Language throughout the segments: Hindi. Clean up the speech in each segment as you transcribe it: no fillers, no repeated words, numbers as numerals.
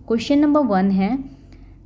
क्वेश्चन नंबर 1 है,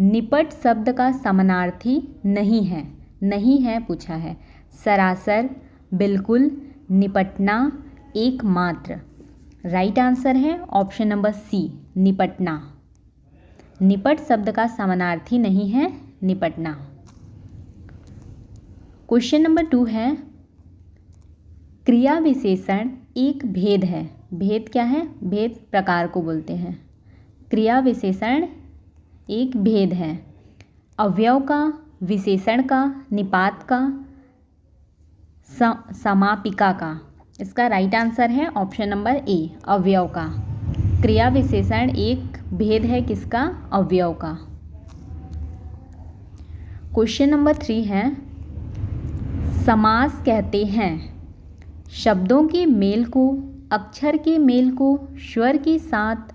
निपट शब्द का समानार्थी नहीं है, नहीं है पूछा है। सरासर, बिल्कुल, निपटना, एकमात्र। राइट आंसर है ऑप्शन नंबर सी, निपटना। निपट शब्द का समानार्थी नहीं है निपटना। क्वेश्चन नंबर 2 है, क्रिया विशेषण एक भेद है। भेद क्या है? भेद प्रकार को बोलते हैं। क्रिया विशेषण एक भेद है। अवयव का, विशेषण का, निपात का, समापिका का। इसका राइट आंसर है ऑप्शन नंबर ए, अवयव का। क्रिया विशेषण एक भेद है किसका? अवयव का। क्वेश्चन नंबर 3 है, समास कहते हैं शब्दों के मेल को, अक्षर के मेल को, स्वर के साथ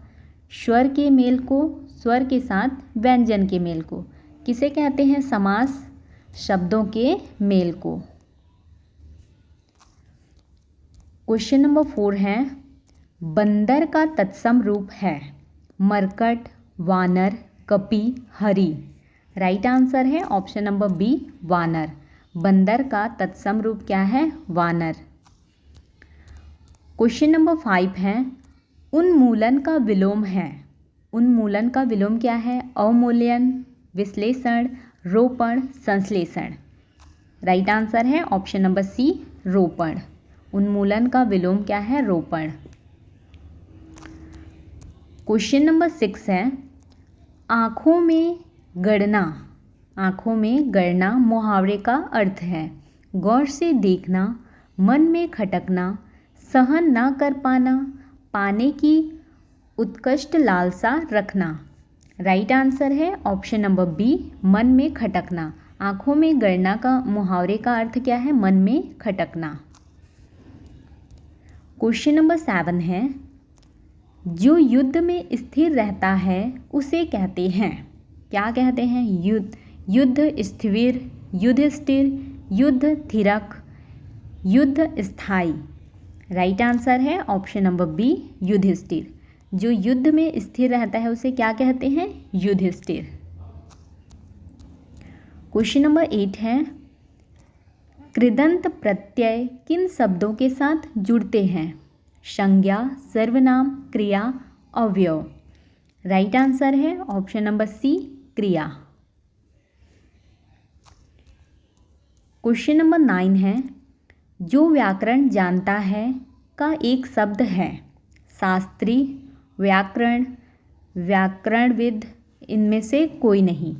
स्वर के मेल को, स्वर के साथ व्यंजन के मेल को। किसे कहते हैं समास? शब्दों के मेल को। क्वेश्चन नंबर 4 है, बंदर का तत्सम रूप है मरकट, वानर, कपि, हरि। राइट आंसर है ऑप्शन नंबर बी, वानर। बंदर का तत्सम रूप क्या है? वानर। क्वेश्चन नंबर 5 है, उन्मूलन का विलोम है। उन्मूलन का विलोम क्या है? अवमूल्यन, विश्लेषण, रोपण, संश्लेषण। राइट आंसर है ऑप्शन नंबर सी, रोपण। उन्मूलन का विलोम क्या है? रोपण। क्वेश्चन नंबर 6 है, आँखों में गणना। आँखों में गणना मुहावरे का अर्थ है गौर से देखना, मन में खटकना, सहन ना कर पाना, पाने की उत्कृष्ट लालसा रखना। राइट आंसर है ऑप्शन नंबर बी, मन में खटकना। आँखों में गणना का मुहावरे का अर्थ क्या है? मन में खटकना। क्वेश्चन नंबर 7 है, जो युद्ध में स्थिर रहता है उसे कहते हैं, क्या कहते हैं? युद्ध स्थिर, युधिष्ठिर, युद्ध थिरक, युद्ध स्थायी। राइट आंसर है ऑप्शन नंबर बी, युधिष्ठिर। जो युद्ध में स्थिर रहता है उसे क्या कहते हैं? युधिष्ठिर। क्वेश्चन नंबर 8 है, कृदंत प्रत्यय किन शब्दों के साथ जुड़ते हैं? संज्ञा, सर्वनाम, क्रिया, अवयव। राइट आंसर है ऑप्शन नंबर सी, क्रिया। क्वेश्चन नंबर 9 है, जो व्याकरण जानता है का एक शब्द है शास्त्री, व्याकरण, व्याकरणविद, इनमें से कोई नहीं।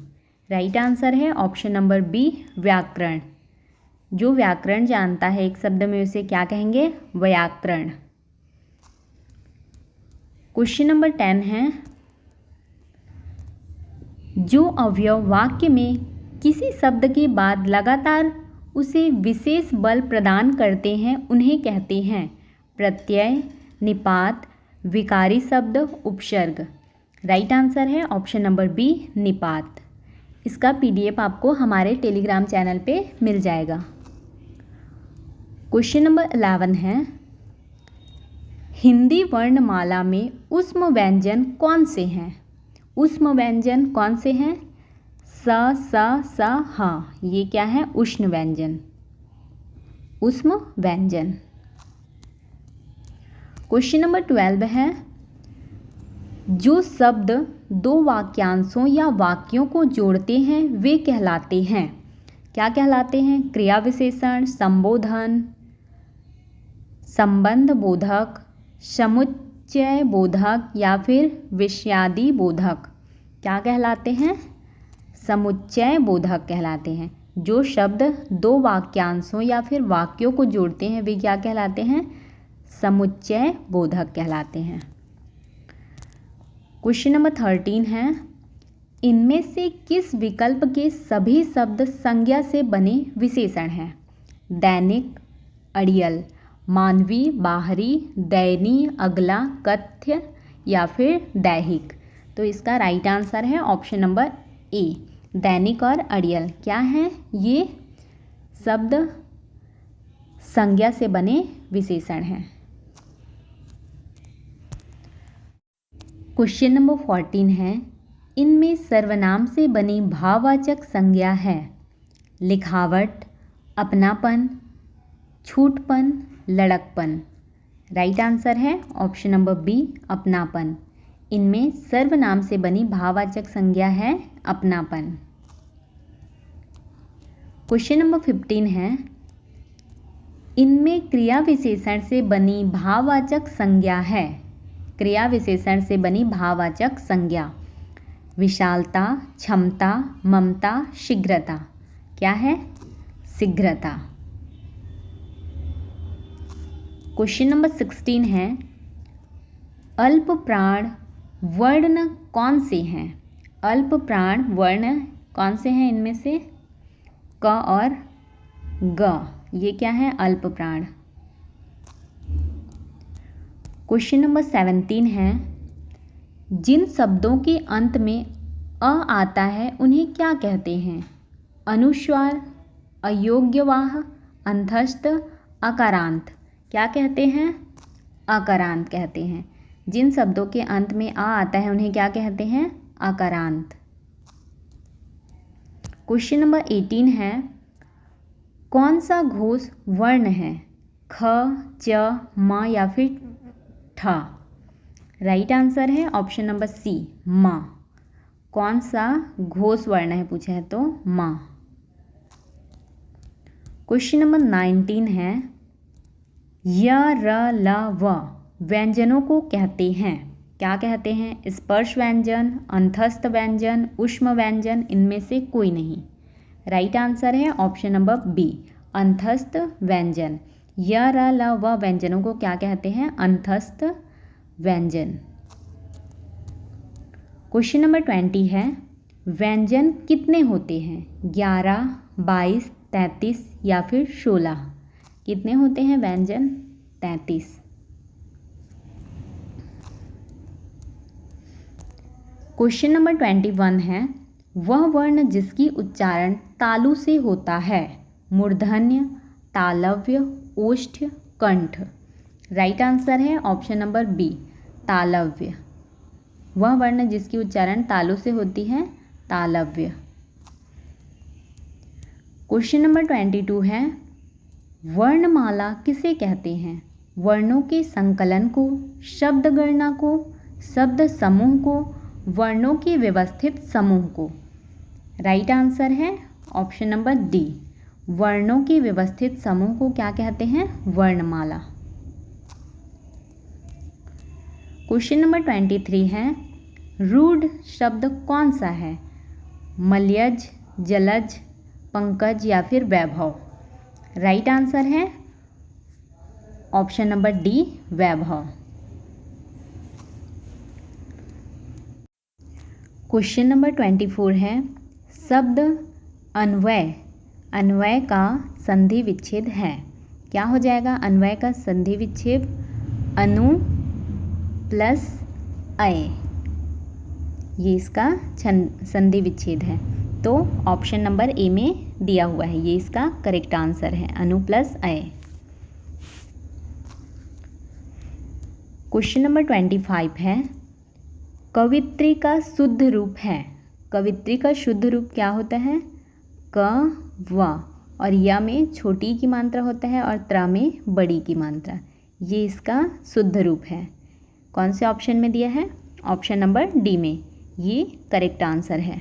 राइट आंसर है ऑप्शन नंबर बी, व्याकरण। जो व्याकरण जानता है एक शब्द में उसे क्या कहेंगे? व्याकरण। क्वेश्चन नंबर 10 है, जो अवयव वाक्य में किसी शब्द के बाद लगातार उसे विशेष बल प्रदान करते हैं उन्हें कहते हैं प्रत्यय, निपात, विकारी शब्द, उपसर्ग। राइट आंसर है ऑप्शन नंबर बी, निपात। इसका PDF आपको हमारे टेलीग्राम चैनल पे मिल जाएगा। क्वेश्चन नंबर 11 है, हिंदी वर्णमाला में ऊष्म व्यंजन कौन से हैं? ऊष्म व्यंजन कौन से हैं? स, स, ह। ये क्या है? उष्ण व्यंजन, ऊष्म व्यंजन। क्वेश्चन नंबर 12 है, जो शब्द दो वाक्यांशों या वाक्यों को जोड़ते हैं वे कहलाते हैं, क्या कहलाते हैं? क्रिया विशेषण, संबोधन, संबंध बोधक, समुच्चय बोधक या फिर विषयादि बोधक। क्या कहलाते हैं? समुच्चय बोधक कहलाते हैं। जो शब्द दो वाक्यांशों या फिर वाक्यों को जोड़ते हैं वे क्या कहलाते हैं? समुच्चय बोधक कहलाते हैं। क्वेश्चन नंबर 13 है, इनमें से किस विकल्प के सभी शब्द संज्ञा से बने विशेषण हैं? दैनिक, अड़ियल, मानवीय, बाहरी, दयनीय, अगला, कथ्य या फिर दैहिक। तो इसका राइट आंसर है ऑप्शन नंबर ए, दैनिक और अड़ियल। क्या है? ये शब्द संज्ञा से बने विशेषण हैं। क्वेश्चन नंबर 14 है, इनमें सर्वनाम से बनी भाववाचक संज्ञा है लिखावट, अपनापन, छूटपन, लड़कपन। राइट आंसर है ऑप्शन नंबर बी, अपनापन। इनमें सर्वनाम से बनी भाववाचक संज्ञा है अपनापन। क्वेश्चन नंबर 15 है, इनमें क्रिया विशेषण से बनी भाववाचक संज्ञा है। क्रिया विशेषण से बनी भाववाचक संज्ञा विशालता, क्षमता, ममता, शीघ्रता। क्या है? शीघ्रता। क्वेश्चन नंबर 16 है, अल्प प्राण वर्ण कौन से हैं? अल्प प्राण वर्ण कौन से हैं इनमें से? क और ग। ये क्या है? अल्प प्राण। क्वेश्चन नंबर 17 है, जिन शब्दों के अंत में अ आता है उन्हें क्या कहते हैं? अनुस्वार, अयोग्यवाह, अंतस्थ, अकारांत। क्या कहते हैं? अकारांत कहते हैं। जिन शब्दों के अंत में आ आता है उन्हें क्या कहते हैं? अकारांत। क्वेश्चन नंबर 18 है, कौन सा घोष वर्ण है? ख, च, म या फिर ठ? राइट आंसर है ऑप्शन नंबर सी, म। कौन सा घोष वर्ण है पूछा है तो म। क्वेश्चन नंबर 19 है, य, र, ल, व व्यंजनों को कहते हैं। क्या कहते हैं? स्पर्श व्यंजन, अंतस्थ व्यंजन, ऊष्म व्यंजन। इनमें से कोई नहीं। राइट आंसर है ऑप्शन नंबर बी, अंतस्थ व्यंजन। य, र, ल, व व्यंजनों को क्या कहते हैं? अंतस्थ व्यंजन। क्वेश्चन नंबर 20 है, व्यंजन कितने होते हैं? 11, 22, 33 या फिर 16? कितने होते हैं व्यंजन? 33। क्वेश्चन नंबर 21 है, वह वर्ण जिसकी उच्चारण तालु से होता है। मूर्धन्य, तालव्य, ओष्ठ, कंठ। राइट आंसर है ऑप्शन नंबर बी, तालव्य। वह वर्ण जिसकी उच्चारण तालु से होती है, तालव्य। क्वेश्चन नंबर 22 है, वर्णमाला किसे कहते हैं? वर्णों के संकलन को, शब्द गणना को, शब्द समूह को, वर्णों के व्यवस्थित समूह को। राइट आंसर है ऑप्शन नंबर डी, वर्णों के व्यवस्थित समूह को क्या कहते हैं? वर्णमाला। क्वेश्चन नंबर 23 है, रूढ़ शब्द कौन सा है? मलयज, जलज, पंकज या फिर वैभव? राइट आंसर है ऑप्शन नंबर डी, वैभव। क्वेश्चन नंबर 24 है, शब्द अन्वय, अन्वय का संधि विच्छेद है। क्या हो जाएगा अन्वय का संधि विच्छेद? अनु प्लस अय। ये इसका संधि विच्छेद है, तो ऑप्शन नंबर ए में दिया हुआ है, ये इसका करेक्ट आंसर है, अनु प्लस अय। क्वेश्चन नंबर 25 है, कवित्री का शुद्ध रूप है। कवित्री का शुद्ध रूप क्या होता है? क, व और य में छोटी की मात्रा होता है और त्र में बड़ी की मात्रा। ये इसका शुद्ध रूप है। कौन से ऑप्शन में दिया है? ऑप्शन नंबर डी में, ये करेक्ट आंसर है।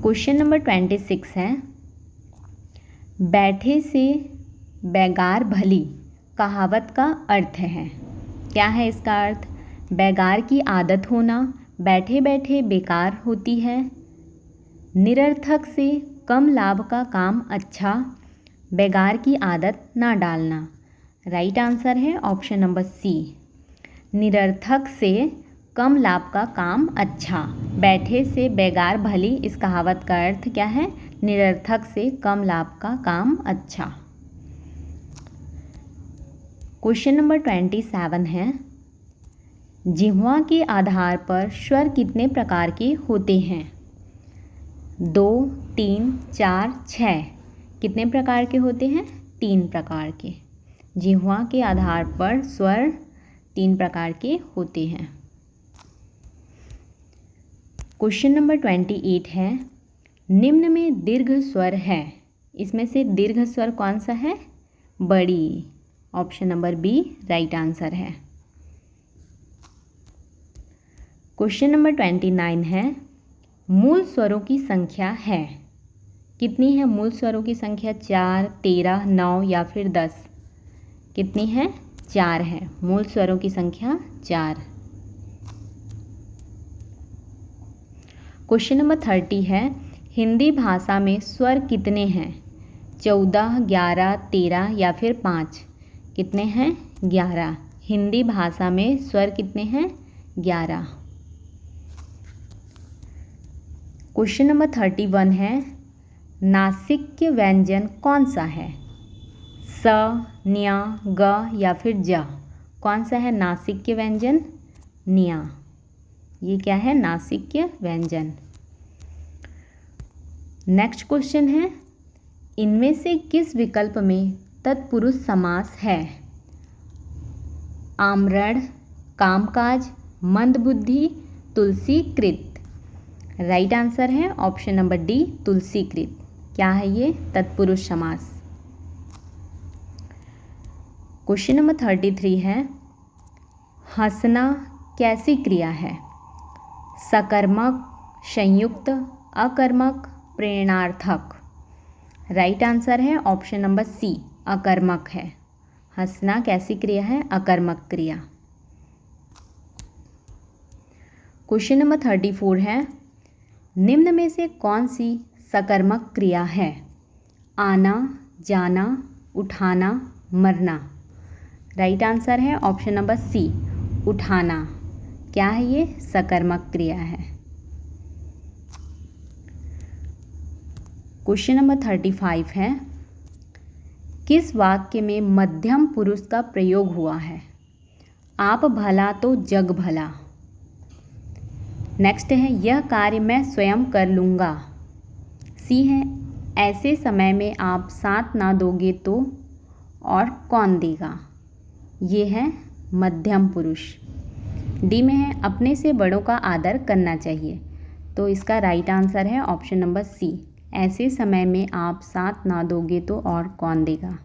क्वेश्चन नंबर 26 है, बैठे से बेगार भली कहावत का अर्थ है। क्या है इसका अर्थ? बेगार की आदत होना, बैठे बैठे बेकार होती है, निरर्थक से कम लाभ का काम अच्छा, बेगार की आदत ना डालना। राइट आंसर है ऑप्शन नंबर सी, निरर्थक से कम लाभ का काम अच्छा। बैठे से बेगार भली, इस कहावत का अर्थ क्या है? निरर्थक से कम लाभ का काम अच्छा। क्वेश्चन नंबर 27 है, जिह्वा के आधार पर स्वर कितने प्रकार के होते हैं? 2, 3, 4, 6। कितने प्रकार के होते हैं? 3 प्रकार के। जिह्वा के आधार पर स्वर 3 प्रकार के होते हैं। क्वेश्चन नंबर 28 है, निम्न में दीर्घ स्वर है, इसमें से दीर्घ स्वर कौन सा है? बड़ी। Option number B right answer है। क्वेश्चन नंबर 29 है, मूल स्वरों की संख्या है, कितनी है मूल स्वरों की संख्या? 4, 13, 9 या फिर 10? कितनी है? 4 है। मूल स्वरों की संख्या 4। क्वेश्चन नंबर 30 है, हिंदी भाषा में स्वर कितने हैं? 14, 11, 13 या फिर 5? कितने हैं? 11। हिंदी भाषा में स्वर कितने हैं? 11। क्वेश्चन नंबर 31 है, नासिक्य व्यंजन कौन सा है? स, न्या, ग या फिर ज? कौन सा है नासिक्य व्यंजन? न्या। ये क्या है? नासिक्य व्यंजन। नेक्स्ट क्वेश्चन है, इनमें से किस विकल्प में तत्पुरुष समास है? आमरण, कामकाज, मंदबुद्धि, तुलसीकृत। राइट आंसर है ऑप्शन नंबर डी तुलसीकृत। क्या है ये? तत्पुरुष समास। क्वेश्चन नंबर 33 है, हंसना कैसी क्रिया है? सकर्मक, संयुक्त, अकर्मक, प्रेरणार्थक। राइट आंसर है ऑप्शन नंबर सी अकर्मक है। हंसना कैसी क्रिया है? अकर्मक क्रिया। क्वेश्चन नंबर 34 है, निम्न में से कौन सी सकर्मक क्रिया है? आना, जाना, उठाना, मरना। राइट आंसर है ऑप्शन नंबर सी उठाना। क्या है ये? सकर्मक क्रिया है। क्वेश्चन नंबर 35 है, किस वाक्य में मध्यम पुरुष का प्रयोग हुआ है? आप भला तो जग भला। नेक्स्ट है, यह कार्य मैं स्वयं कर लूँगा। सी है, ऐसे समय में आप साथ ना दोगे तो और कौन देगा। ये है मध्यम पुरुष। डी में है, अपने से बड़ों का आदर करना चाहिए। तो इसका राइट आंसर है ऑप्शन नंबर सी, ऐसे समय में आप साथ ना दोगे तो और कौन देगा।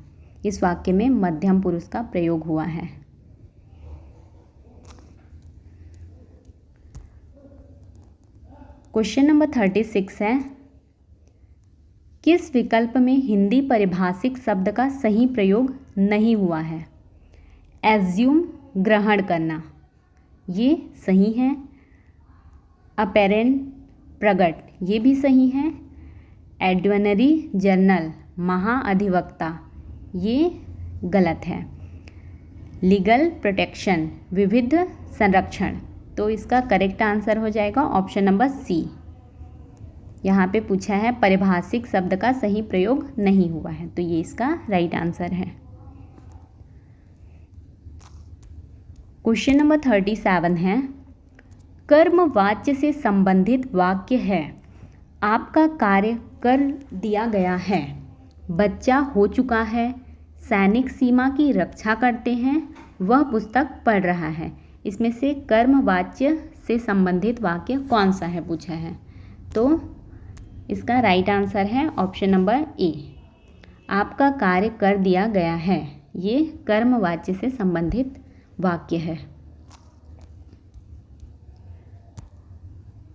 इस वाक्य में मध्यम पुरुष का प्रयोग हुआ है। क्वेश्चन नंबर 36 है, किस विकल्प में हिंदी पारिभाषिक शब्द का सही प्रयोग नहीं हुआ है? एज्यूम, ग्रहण करना, ये सही है। अपेरेंट, प्रकट, ये भी सही है। एडवर्नरी जर्नल, महाअधिवक्ता, ये गलत है। लीगल प्रोटेक्शन, विविध संरक्षण, तो इसका करेक्ट आंसर हो जाएगा ऑप्शन नंबर सी। यहाँ पे पूछा है पारिभाषिक शब्द का सही प्रयोग नहीं हुआ है, तो ये इसका राइट आंसर है। क्वेश्चन नंबर 37 है, कर्मवाच्य से संबंधित वाक्य है, आपका कार्य कर दिया गया है, बच्चा हो चुका है, सैनिक सीमा की रक्षा करते हैं, वह पुस्तक पढ़ रहा है। इसमें से कर्मवाच्य से संबंधित वाक्य कौन सा है पूछा है, तो इसका राइट आंसर है ऑप्शन नंबर ए, आपका कार्य कर दिया गया है। ये कर्मवाच्य से संबंधित वाक्य है।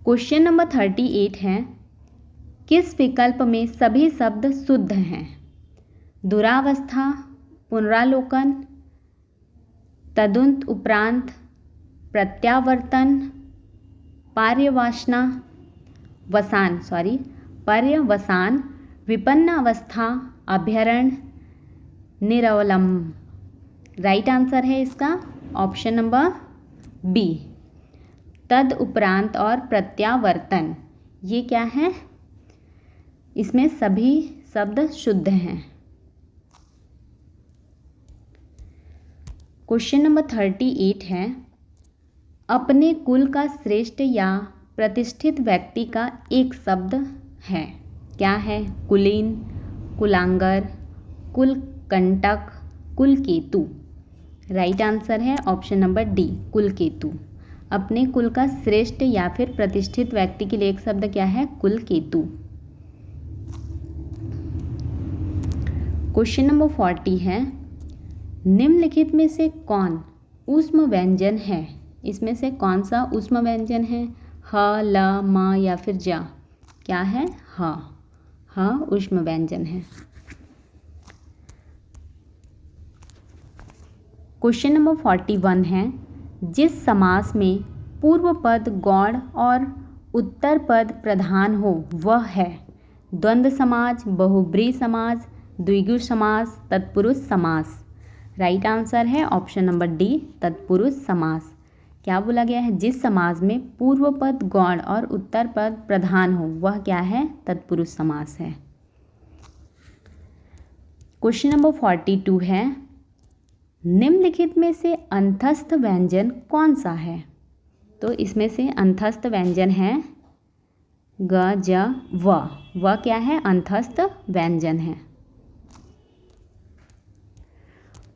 क्वेश्चन नंबर 38 है, किस विकल्प में सभी शब्द शुद्ध हैं? दुरावस्था, पुनरालोकन, तदुंत उपरांत, प्रत्यावर्तन, पर्यवसान, विपन्न अवस्था, अभ्यरण, निरवलंब। राइट आंसर है इसका ऑप्शन नंबर बी, तद उपरांत और प्रत्यावर्तन। ये क्या है? इसमें सभी शब्द शुद्ध हैं। क्वेश्चन नंबर 38 है, अपने कुल का श्रेष्ठ या प्रतिष्ठित व्यक्ति का एक शब्द है, क्या है? कुलीन, कुलांगर, कुलकंटक, कुलकेतु। राइट आंसर है ऑप्शन नंबर डी, कुलकेतु। अपने कुल का श्रेष्ठ या फिर प्रतिष्ठित व्यक्ति के लिए एक शब्द क्या है? कुलकेतु। क्वेश्चन नंबर 40 है, निम्नलिखित में से कौन ऊष्म व्यंजन है? इसमें से कौन सा ऊष्म व्यंजन है? ह, ल, म या फिर ज? क्या है? ह ऊष्म व्यंजन है। क्वेश्चन नंबर 41 है, जिस समास में पूर्व पद गौण और उत्तर पद प्रधान हो वह है? द्वंद्व समास, बहुब्रीहि समास, द्विगु समास, तत्पुरुष समास। राइट आंसर है ऑप्शन नंबर डी, तत्पुरुष समास। क्या बोला गया है? जिस समास में पूर्व पद गौण और उत्तर पद प्रधान हो वह क्या है? तत्पुरुष समास है। क्वेश्चन नंबर 42 है, निम्नलिखित में से अंतस्थ व्यंजन कौन सा है? तो इसमें से अंतस्थ व्यंजन है ग, ज, व क्या है? अंतस्थ व्यंजन है।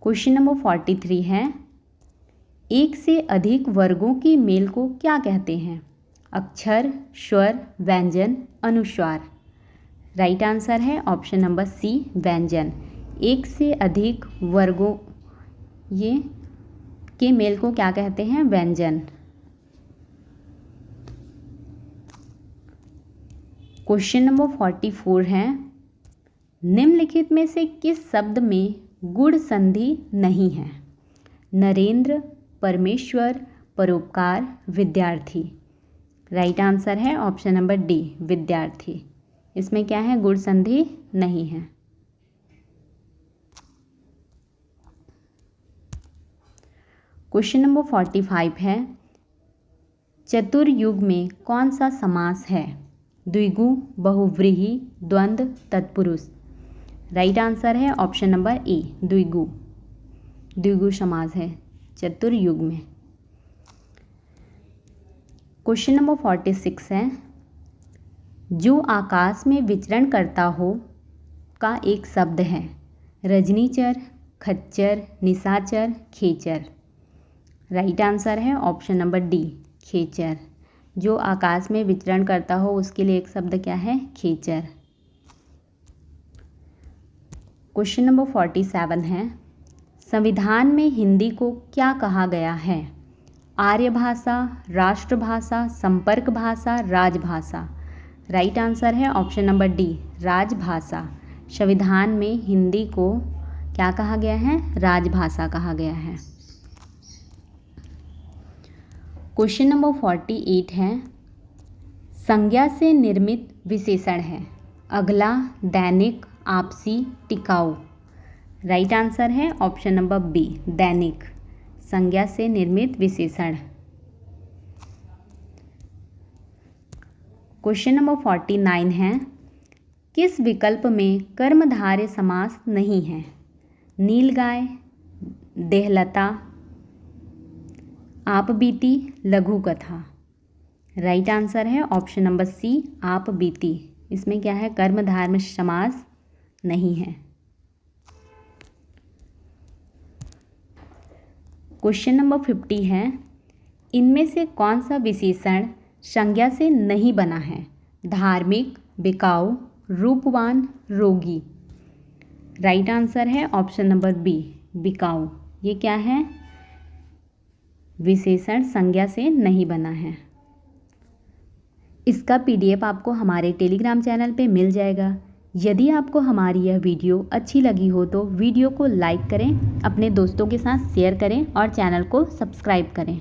क्वेश्चन नंबर 43 है, एक से अधिक वर्गों की मेल को क्या कहते हैं? अक्षर, स्वर, व्यंजन, अनुस्वार। राइट आंसर है ऑप्शन नंबर सी, व्यंजन। एक से अधिक वर्गों ये के मेल को क्या कहते हैं? व्यंजन। क्वेश्चन नंबर 44 है, निम्नलिखित में से किस शब्द में गुण संधि नहीं है? नरेंद्र, परमेश्वर, परोपकार, विद्यार्थी। राइट आंसर है ऑप्शन नंबर डी, विद्यार्थी। इसमें क्या है? गुण संधि नहीं है। क्वेश्चन नंबर 45 है, चतुर्युग में कौन सा समास है? द्विगु, बहुव्रीहि, द्वंद्व, तत्पुरुष। राइट आंसर है ऑप्शन नंबर ए, द्विगु। द्विगु समास है चतुर्युग में। क्वेश्चन नंबर 46 है, जो आकाश में विचरण करता हो का एक शब्द है? रजनीचर, खच्चर, निशाचर, खेचर। राइट आंसर है ऑप्शन नंबर डी, खेचर। जो आकाश में विचरण करता हो उसके लिए एक शब्द क्या है? खेचर। क्वेश्चन नंबर 47 है, संविधान में हिंदी को क्या कहा गया है? आर्य भाषा, राष्ट्रभाषा, संपर्क भाषा, राजभाषा। राइट आंसर है ऑप्शन नंबर डी, राजभाषा। संविधान में हिंदी को क्या कहा गया है? राजभाषा कहा गया है। क्वेश्चन नंबर 48 है, संज्ञा से निर्मित विशेषण है? अगला, दैनिक, आपसी, टिकाऊ। राइट आंसर है ऑप्शन नंबर बी, दैनिक। संज्ञा से निर्मित विशेषण। क्वेश्चन नंबर 49 है, किस विकल्प में कर्मधारय समास नहीं है? नीलगाय, देहलता, आप बीती, लघु कथा। राइट आंसर है ऑप्शन नंबर सी, आप बीती। इसमें क्या है? कर्मधारय समास नहीं है। क्वेश्चन नंबर 50 है, इनमें से कौन सा विशेषण संज्ञा से नहीं बना है? धार्मिक, बिकाऊ, रूपवान, रोगी। राइट आंसर है ऑप्शन नंबर बी, बिकाऊ। ये क्या है? विशेषण संज्ञा से नहीं बना है। इसका PDF आपको हमारे टेलीग्राम चैनल पे मिल जाएगा। यदि आपको हमारी यह वीडियो अच्छी लगी हो तो वीडियो को लाइक करें, अपने दोस्तों के साथ शेयर करें और चैनल को सब्सक्राइब करें।